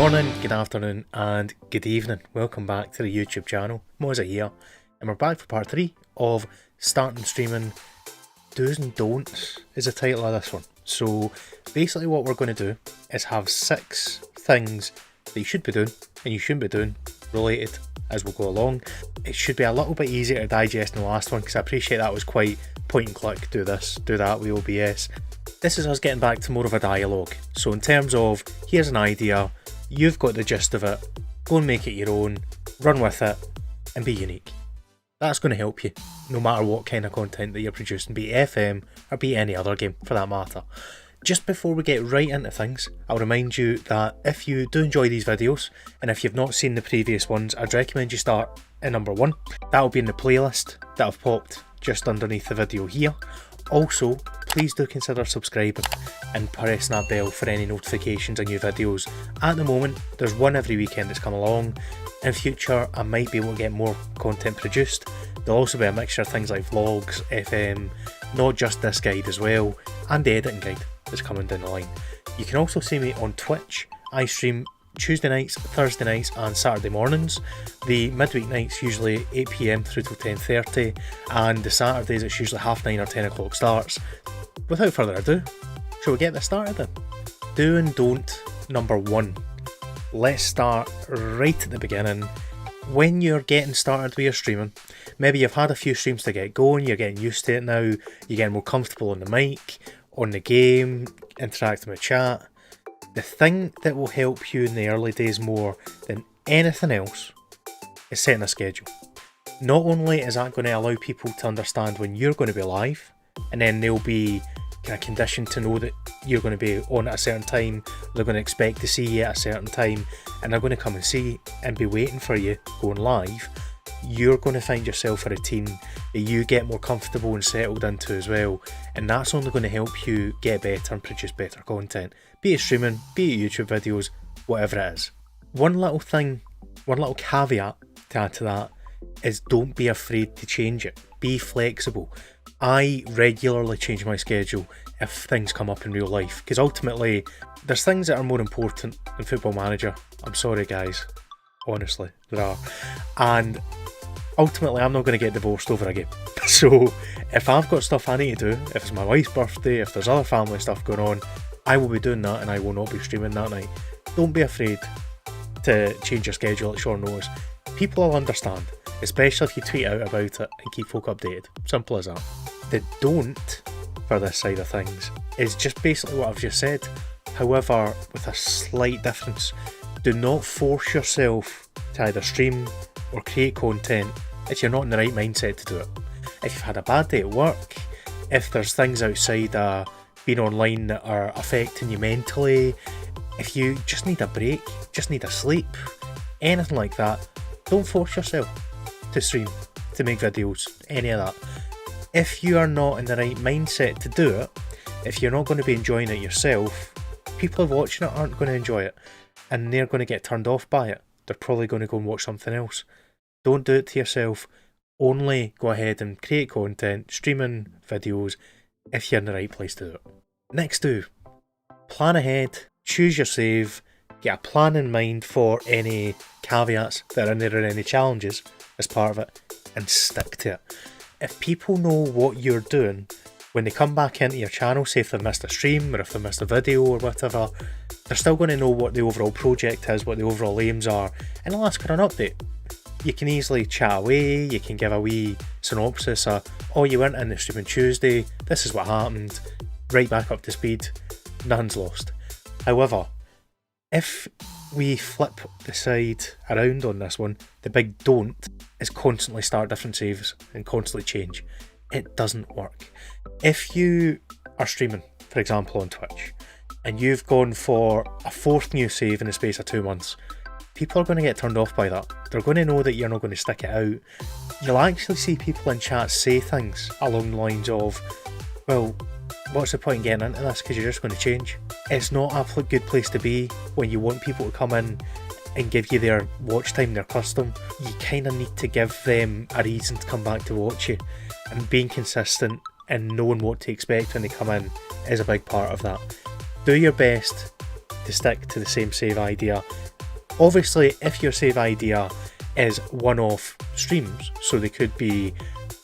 morning, good afternoon and good evening. Welcome back to the YouTube channel. Mozza here, and we're back for part 3 of starting streaming. Do's and don'ts is the title of this one. So basically what we're going to do is have 6 things that you should be doing and you shouldn't be doing related as we go along. It should be a little bit easier to digest than the last one because I appreciate that was quite point and click, do this, do that with OBS. This is us getting back to more of a dialogue. So in terms of, here's an idea, you've got the gist of it, go and make it your own, run with it, and be unique. That's going to help you, no matter what kind of content that you're producing, be it FM or be it any other game for that matter. Just before we get right into things, I'll remind you that if you do enjoy these videos, and if you've not seen the previous ones, I'd recommend you start at number 1. That'll be in the playlist that I've popped just underneath the video here. Also, please do consider subscribing and pressing that bell for any notifications on new videos. At the moment, there's one every weekend that's come along. In future, I might be able to get more content produced. There'll also be a mixture of things like vlogs, FM, not just this guide as well, and the editing guide that's coming down the line. You can also see me on Twitch. I stream Tuesday nights, Thursday nights and Saturday mornings. The midweek nights usually 8 PM through till 10:30, and the Saturdays it's usually 9:30 or 10 o'clock starts. Without further ado, shall we get this started then? Do and don't number 1. Let's start right at the beginning. When you're getting started with your streaming, maybe you've had a few streams to get going, you're getting used to it now, you're getting more comfortable on the mic, on the game, interacting with chat. The thing that will help you in the early days more than anything else is setting a schedule. Not only is that going to allow people to understand when you're going to be live, and then they'll be kind of conditioned to know that you're going to be on at a certain time, they're going to expect to see you at a certain time, and they're going to come and see and be waiting for you going live. You're going to find yourself a routine that you get more comfortable and settled into as well, and that's only going to help you get better and produce better content, be it streaming, be it YouTube videos, whatever it is. One little caveat to add to that is don't be afraid to change it. Be flexible. I regularly change my schedule if things come up in real life, because ultimately there's things that are more important than Football Manager. I'm sorry guys, honestly there are, and ultimately I'm not going to get divorced over a game. So if I've got stuff I need to do, if it's my wife's birthday, if there's other family stuff going on, I will be doing that and I will not be streaming that night. Don't be afraid to change your schedule at short notice. People will understand, especially if you tweet out about it and keep folk updated. Simple as that. The don't for this side of things is just basically what I've just said, however with a slight difference. Do not force yourself to either stream or create content if you're not in the right mindset to do it. If you've had a bad day at work, if there's things outside being online that are affecting you mentally, if you just need a break, just need a sleep, anything like that, don't force yourself to stream, to make videos, any of that. If you are not in the right mindset to do it, if you're not going to be enjoying it yourself, people watching it aren't going to enjoy it, and they're going to get turned off by it. They're probably going to go and watch something else. Don't do it to yourself. Only go ahead and create content, streaming videos, if you're in the right place to do it. Next 2, plan ahead, choose your save, get a plan in mind for any caveats that are in there or any challenges as part of it, and stick to it. If people know what you're doing, when they come back into your channel, say if they've missed a stream or if they've missed a video or whatever, they're still going to know what the overall project is, what the overall aims are, and they'll ask for an update. You can easily chat away, you can give a wee synopsis of, oh you weren't in the stream on Tuesday, this is what happened, right back up to speed, nothing's lost. However, if we flip the side around on this one, the big don't is constantly start different saves and constantly change. It doesn't work. If you are streaming, for example on Twitch, and you've gone for a 4th new save in the space of 2 months, people are going to get turned off by that. They're going to know that you're not going to stick it out. You'll actually see people in chat say things along the lines of, well, what's the point in getting into this because you're just going to change? It's not a good place to be when you want people to come in and give you their watch time, their custom. You kind of need to give them a reason to come back to watch you, and being consistent and knowing what to expect when they come in is a big part of that. Do your best to stick to the same save idea Obviously, if your save idea is one-off streams, so they could be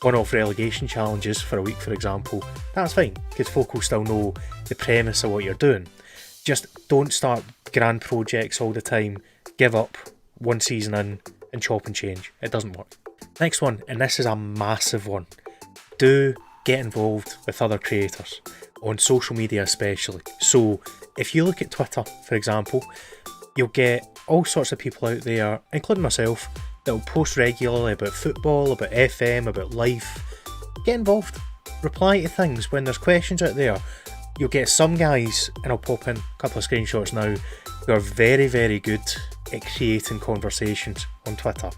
one-off relegation challenges for a week, for example, that's fine, because folk will still know the premise of what you're doing. Just don't start grand projects all the time, give up one season in and chop and change. It doesn't work. Next one, and this is a massive one. Do get involved with other creators, on social media especially. So if you look at Twitter, for example, you'll get all sorts of people out there, including myself, that will post regularly about football, about FM, about life. Get involved. Reply to things when there's questions out there. You'll get some guys, and I'll pop in a couple of screenshots now, who are very, very good at creating conversations on Twitter.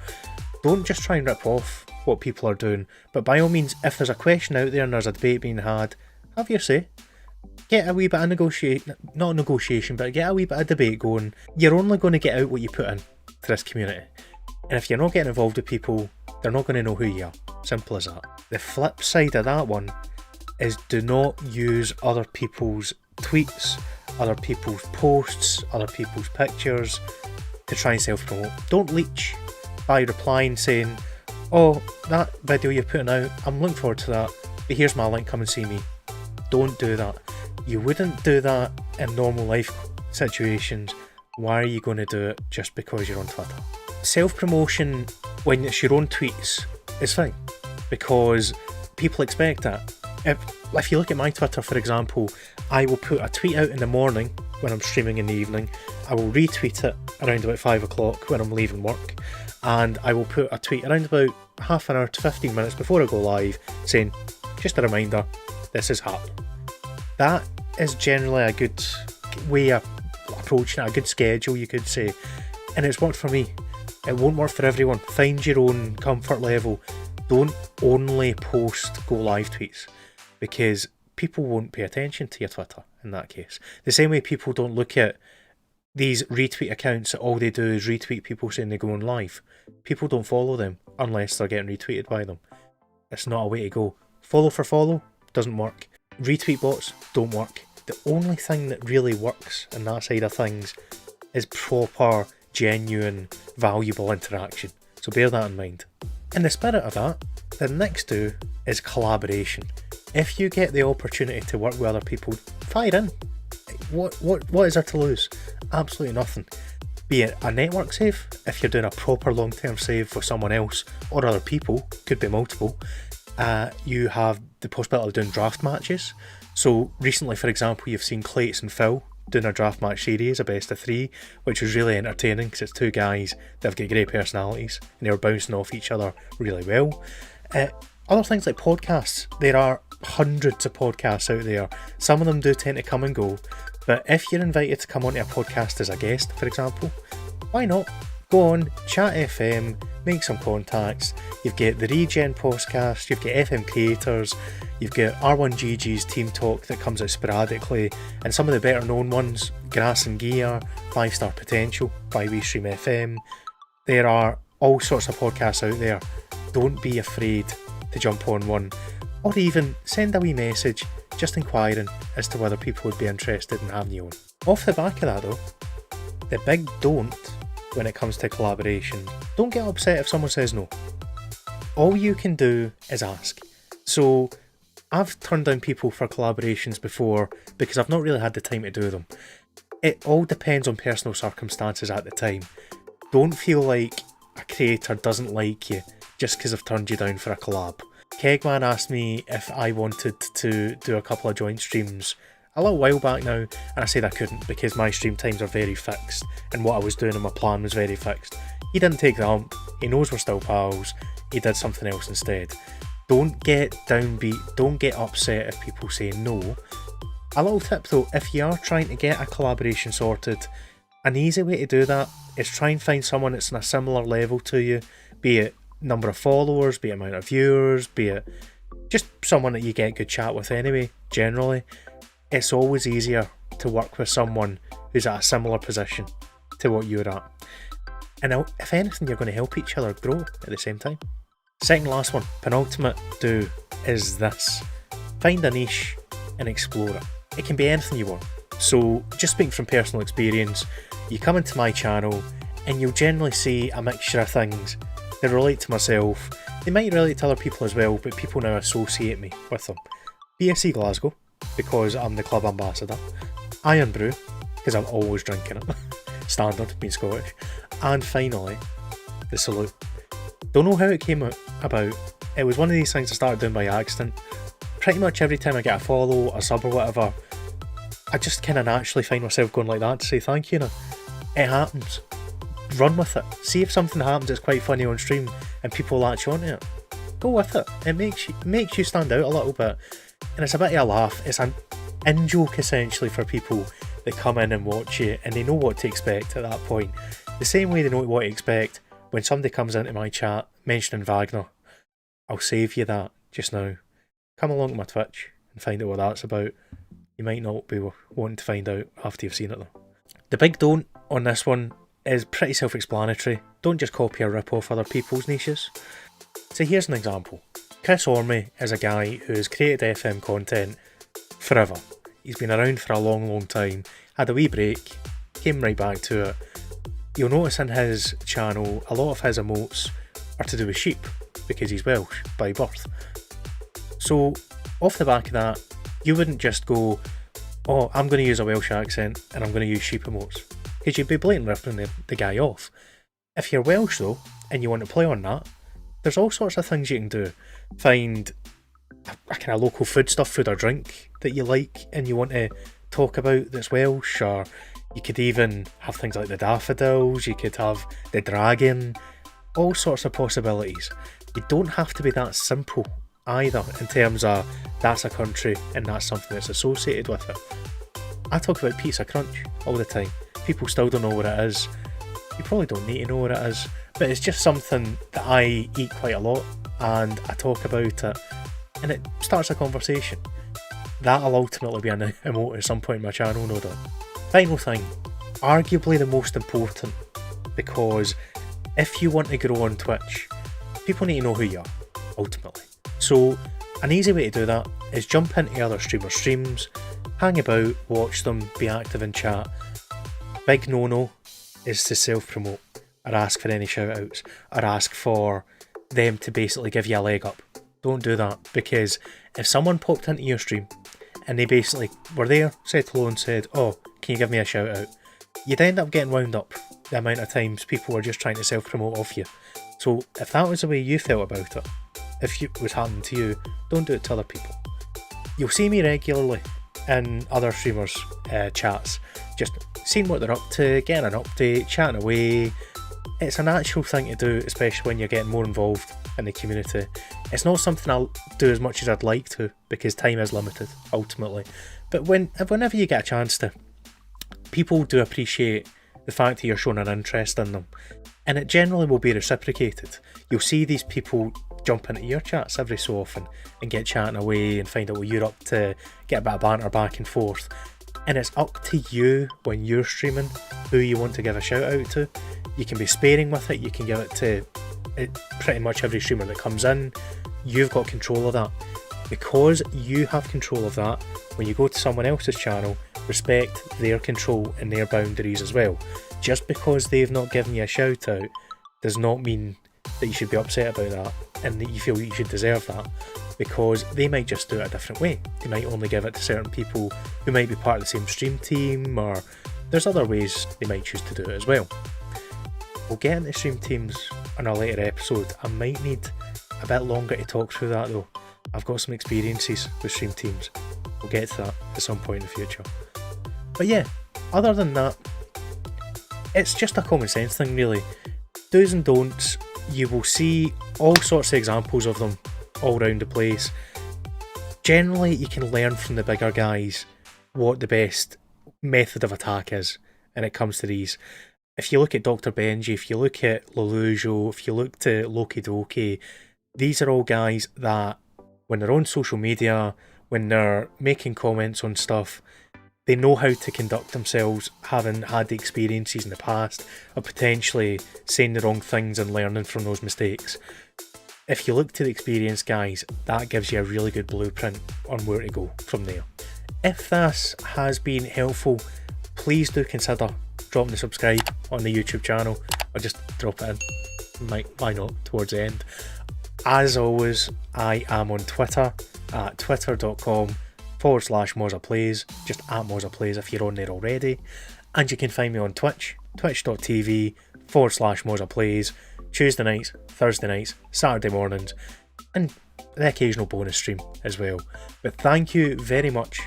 Don't just try and rip off what people are doing, but by all means, if there's a question out there and there's a debate being had, have your say. Get a wee bit of negotiation, but get a wee bit of debate going. You're only going to get out what you put in to this community. And if you're not getting involved with people, they're not going to know who you are. Simple as that. The flip side of that one is do not use other people's tweets, other people's posts, other people's pictures to try and self-promote. Don't leech by replying saying, oh, that video you're putting out, I'm looking forward to that, but here's my link, come and see me. Don't do that. You wouldn't do that in normal life situations. Why are you going to do it just because you're on Twitter? Self-promotion when it's your own tweets is fine, because people expect that. If you look at my Twitter, for example, I will put a tweet out in the morning when I'm streaming in the evening, I will retweet it around about 5 o'clock when I'm leaving work, and I will put a tweet around about half an hour to 15 minutes before I go live saying, just a reminder, this is happening. That is generally a good way of approaching it, a good schedule you could say, and it's worked for me. It won't work for everyone. Find your own comfort level. Don't only post go live tweets, because people won't pay attention to your Twitter in that case. The same way people don't look at these retweet accounts that all they do is retweet people saying they go on live. People don't follow them unless they're getting retweeted by them. It's not a way to go. Follow for follow doesn't work. Retweet bots don't work. The only thing that really works in that side of things is proper, genuine, valuable interaction. So bear that in mind. In the spirit of that, the next two is collaboration. If you get the opportunity to work with other people, fire in. What is there to lose? Absolutely nothing. Be it a network save, if you're doing a proper long-term save with someone else or other people, could be multiple, you have the possibility of doing draft matches. So recently, for example, you've seen Clates and Phil doing a draft match series, a best of 3, which was really entertaining because it's two guys that have got great personalities and they were bouncing off each other really well. Other things like podcasts, there are hundreds of podcasts out there. Some of them do tend to come and go, but if you're invited to come onto a podcast as a guest, for example, why not? Go on, chat FM, make some contacts. You've got the Regen podcast, you've got FM Creators, you've got R1GG's Team Talk that comes out sporadically, and some of the better known ones, Grass and Gear, 5 Star Potential by WeStream FM. There are all sorts of podcasts out there. Don't be afraid to jump on one, or even send a wee message just inquiring as to whether people would be interested in having you on. Off the back of that though, the big don't when it comes to collaboration, don't get upset if someone says no. All you can do is ask. So I've turned down people for collaborations before because I've not really had the time to do them. It all depends on personal circumstances at the time. Don't feel like a creator doesn't like you just because I've turned you down for a collab. Kegman asked me if I wanted to do a couple of joint streams a little while back now, and I said I couldn't because my stream times are very fixed and what I was doing and my plan was very fixed. He didn't take the hump, he knows we're still pals, he did something else instead. Don't get downbeat, don't get upset if people say no. A little tip though, if you are trying to get a collaboration sorted, an easy way to do that is try and find someone that's on a similar level to you, be it number of followers, be it amount of viewers, be it just someone that you get good chat with anyway, generally. It's always easier to work with someone who's at a similar position to what you're at. And if anything, you're going to help each other grow at the same time. Second last one, penultimate do, is this. Find a niche and explore it. It can be anything you want. So just speaking from personal experience, you come into my channel and you'll generally see a mixture of things that relate to myself. They might relate to other people as well, but people now associate me with them. BSC Glasgow, because I'm the club ambassador. Iron Brew, because I'm always drinking it. Standard, being Scottish. And finally, the Salute. Don't know how it came about. It was one of these things I started doing by accident. Pretty much every time I get a follow, a sub or whatever, I just kind of naturally find myself going like that to say thank you. Now. It happens. Run with it. See if something happens that's quite funny on stream and people latch onto it. Go with it. It makes you stand out a little bit. And it's a bit of a laugh. It's an in-joke essentially for people that come in and watch you, and they know what to expect at that point. The same way they know what to expect when somebody comes into my chat mentioning Wagner. I'll save you that just now. Come along to my Twitch and find out what that's about. You might not be wanting to find out after you've seen it though. The big don't on this one is pretty self-explanatory. Don't just copy or rip off other people's niches. So here's an example. Chris Orme is a guy who has created FM content forever. He's been around for a long time, had a wee break, came right back to it. You'll notice in his channel, a lot of his emotes are to do with sheep, because he's Welsh by birth. So, off the back of that, you wouldn't just go, oh, I'm going to use a Welsh accent and I'm going to use sheep emotes, because you'd be blatantly ripping the guy off. If you're Welsh though, and you want to play on that, there's all sorts of things you can do. Find a kind of local food or drink that you like and you want to talk about that's Welsh, or you could even have things like the daffodils, you could have the dragon, all sorts of possibilities. You don't have to be that simple either in terms of that's a country and that's something that's associated with it. I talk about Pizza Crunch all the time. People still don't know what it is. You probably don't need to know what it is, but it's just something that I eat quite a lot and I talk about it and it starts a conversation. That'll ultimately be an emote at some point in my channel, no doubt. Final thing, arguably the most important, because if you want to grow on Twitch, people need to know who you are, ultimately. So an easy way to do that is jump into other streamers' streams, hang about, watch them, be active in chat. Big no-no is to self-promote, or ask for any shout-outs, or ask for them to basically give you a leg up. Don't do that, because if someone popped into your stream and they basically were there, said hello and said, oh, can you give me a shout out? You'd end up getting wound up the amount of times people were just trying to self-promote off you. So if that was the way you felt about it, if it was happening to you, don't do it to other people. You'll see me regularly in other streamers' chats, just seeing what they're up to, getting an update, chatting away. It's a natural thing to do, especially when you're getting more involved in the community. It's not something I'll do as much as I'd like to, because time is limited, ultimately. But whenever you get a chance to, people do appreciate the fact that you're showing an interest in them. And it generally will be reciprocated. You'll see these people jump into your chats every so often and get chatting away and find out what you're up to, get a bit of banter back and forth. And it's up to you when you're streaming who you want to give a shout out to. You can be sparing with it, you can give it to pretty much every streamer that comes in. You've got control of that. Because you have control of that, when you go to someone else's channel, respect their control and their boundaries as well. Just because they've not given you a shout out does not mean that you should be upset about that and that you feel that you should deserve that, because they might just do it a different way. They might only give it to certain people who might be part of the same stream team, or there's other ways they might choose to do it as well. We'll get into stream teams in a later episode. I might need a bit longer to talk through that though. I've got some experiences with stream teams. We'll get to that at some point in the future. But yeah, other than that, it's just a common sense thing really. Do's and don'ts, you will see all sorts of examples of them all around the place. Generally, you can learn from the bigger guys what the best method of attack is, and it comes to these. If you look at Dr. Benji, if you look at Lelujo, if you look to Loki Doki, these are all guys that when they're on social media, when they're making comments on stuff, they know how to conduct themselves, having had the experiences in the past of potentially saying the wrong things and learning from those mistakes. If you look to the experienced guys, that gives you a really good blueprint on where to go from there. If this has been helpful, please do consider drop the subscribe on the YouTube channel. I'll just drop it in. Why not, towards the end. As always, I am on Twitter at twitter.com/Mozza Plays, just at Mozza Plays if you're on there already. And you can find me on Twitch, twitch.tv/Mozza Plays, Tuesday nights, Thursday nights, Saturday mornings, and the occasional bonus stream as well. But thank you very much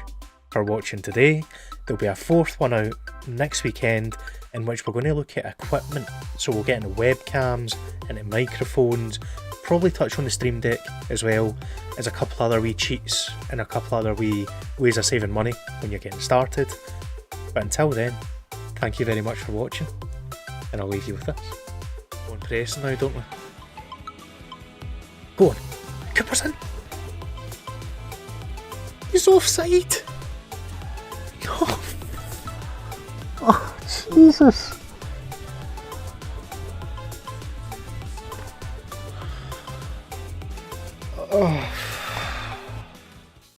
for watching today. There'll be a fourth one out next weekend in which we're going to look at equipment. So we'll get into webcams, into microphones, probably touch on the Stream Deck as well as a couple other wee cheats and a couple other wee ways of saving money when you're getting started. But until then, thank you very much for watching, and I'll leave you with this. Go on pressing now, don't we? Go on. Cooper's in. He's offside. Oh, Jesus. Oh.